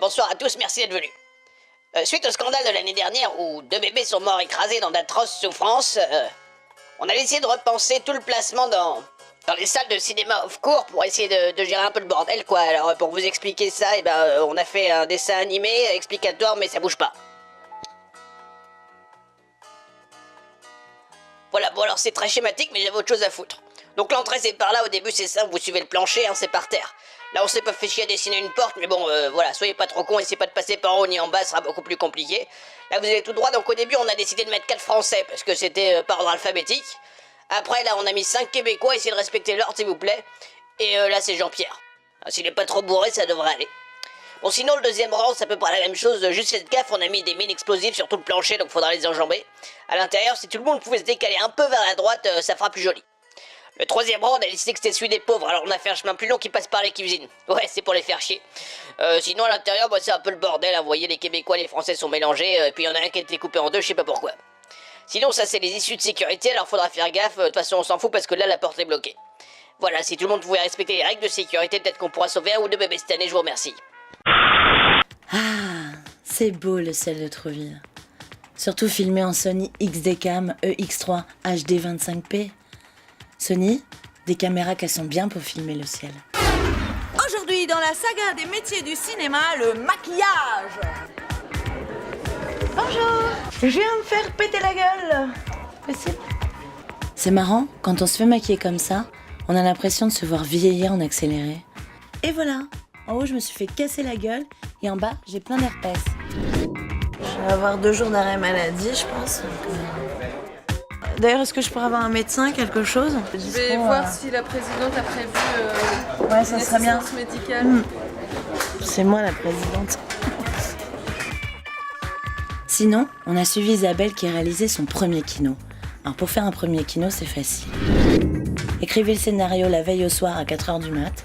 bonsoir à tous, merci d'être venus. Suite au scandale de l'année dernière où 2 bébés sont morts écrasés dans d'atroces souffrances, on a décidé de repenser tout le placement dans les salles de cinéma off-court pour essayer de gérer un peu le bordel, quoi. Alors pour vous expliquer ça, on a fait un dessin animé explicatoire, mais ça bouge pas. Voilà, bon alors c'est très schématique, mais j'avais autre chose à foutre. Donc l'entrée c'est par là, au début c'est simple, vous suivez le plancher, hein, c'est par terre. Là on s'est pas fait chier à dessiner une porte, mais bon, voilà, soyez pas trop cons, essayez pas de passer par en haut ni en bas, ce sera beaucoup plus compliqué. Là vous allez tout droit, donc au début on a décidé de mettre 4 Français, parce que c'était par ordre alphabétique. Après là on a mis 5 Québécois, essayez de respecter l'ordre s'il vous plaît. Et là c'est Jean-Pierre. S'il est pas trop bourré, ça devrait aller. Bon sinon le deuxième rang c'est à peu près la même chose, juste cette gaffe, on a mis des mines explosives sur tout le plancher, donc faudra les enjamber. À l'intérieur, si tout le monde pouvait se décaler un peu vers la droite, ça fera plus joli. Le troisième rang, on a décidé que c'était celui des pauvres, alors on a fait un chemin plus long qui passe par les cuisines. Ouais, c'est pour les faire chier. Sinon à l'intérieur, c'est un peu le bordel, hein. Vous voyez, les Québécois, les Français sont mélangés, et puis il y en a un qui a été coupé en deux, je sais pas pourquoi. Sinon ça c'est les issues de sécurité, alors faudra faire gaffe, de toute façon on s'en fout parce que là la porte est bloquée. Voilà, si tout le monde pouvait respecter les règles de sécurité, peut-être qu'on pourra sauver un ou deux bébés cette année, je vous remercie. Ah, c'est beau le ciel de Trouville. Surtout filmé en Sony XD-Cam EX3 HD 25p. Sony, des caméras qui sont bien pour filmer le ciel. Aujourd'hui, dans la saga des métiers du cinéma, le maquillage. Bonjour, je viens me faire péter la gueule. Possible? C'est marrant, quand on se fait maquiller comme ça, on a l'impression de se voir vieillir en accéléré. Et voilà, en haut je me suis fait casser la gueule et en bas j'ai plein d'herpès. Je vais avoir 2 jours d'arrêt maladie, je pense. D'ailleurs, est-ce que je pourrais avoir un médecin, quelque chose? Je vais voir si la présidente a prévu ouais, ça une serait bien. assistance médicale. C'est moi la présidente. Sinon, on a suivi Isabelle qui a réalisé son premier kino. Alors pour faire un premier kino, c'est facile. Écrivez le scénario la veille au soir à 4h du mat.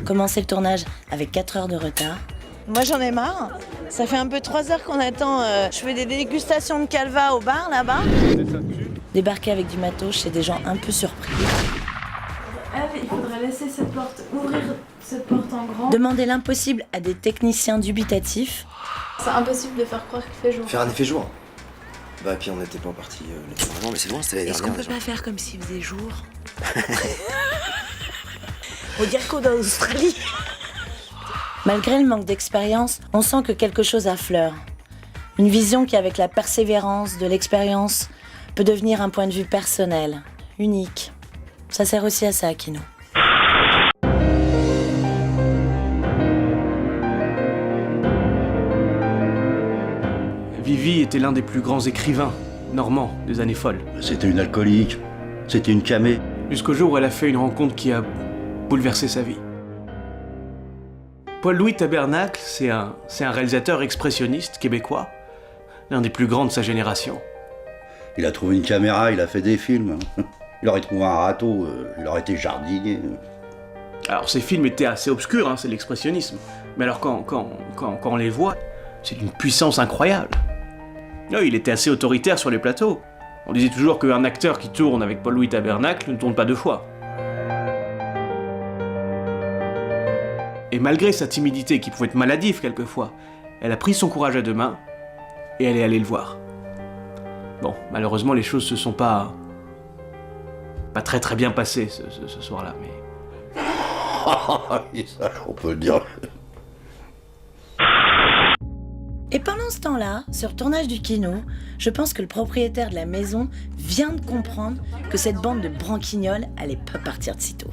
Commencez le tournage avec 4 heures de retard. Moi, j'en ai marre. Ça fait un peu 3 heures qu'on attend. Je fais des dégustations de calva au bar, là-bas. Débarquer avec du matos chez des gens un peu surpris. Il faudrait laisser cette porte, ouvrir cette porte en grand. Demander l'impossible à des techniciens dubitatifs. C'est impossible de faire croire qu'il fait jour. Faire un effet jour. Bah, puis on n'était pas parti là-dessus avant, mais c'est loin, c'était l'année Est-ce dernière. qu'on peut pas faire comme s'il faisait jour? On dirait qu'on est en Australie. Malgré le manque d'expérience, on sent que quelque chose affleure. Une vision qui, avec la persévérance de l'expérience, peut devenir un point de vue personnel, unique. Ça sert aussi à ça, Kino. Vivi était l'un des plus grands écrivains normands des années folles. C'était une alcoolique, c'était une camée. Jusqu'au jour où elle a fait une rencontre qui a bouleversé sa vie. Paul-Louis Tabernacle, c'est un réalisateur expressionniste québécois, l'un des plus grands de sa génération. Il a trouvé une caméra, il a fait des films. Il aurait trouvé un râteau, il aurait été jardinier. Alors ces films étaient assez obscurs, hein, c'est l'expressionnisme. Mais alors quand on les voit, c'est d'une puissance incroyable. Il était assez autoritaire sur les plateaux. On disait toujours qu'un acteur qui tourne avec Paul-Louis Tabernacle ne tourne pas 2 fois. Et malgré sa timidité, qui pouvait être maladive quelquefois, elle a pris son courage à 2 mains et elle est allée le voir. Bon, malheureusement, les choses se sont pas très bien passées ce soir-là, mais... Oui, ça, on peut le dire. Et pendant ce temps-là, sur le tournage du kino, je pense que le propriétaire de la maison vient de comprendre que cette bande de branquignoles allait pas partir de sitôt.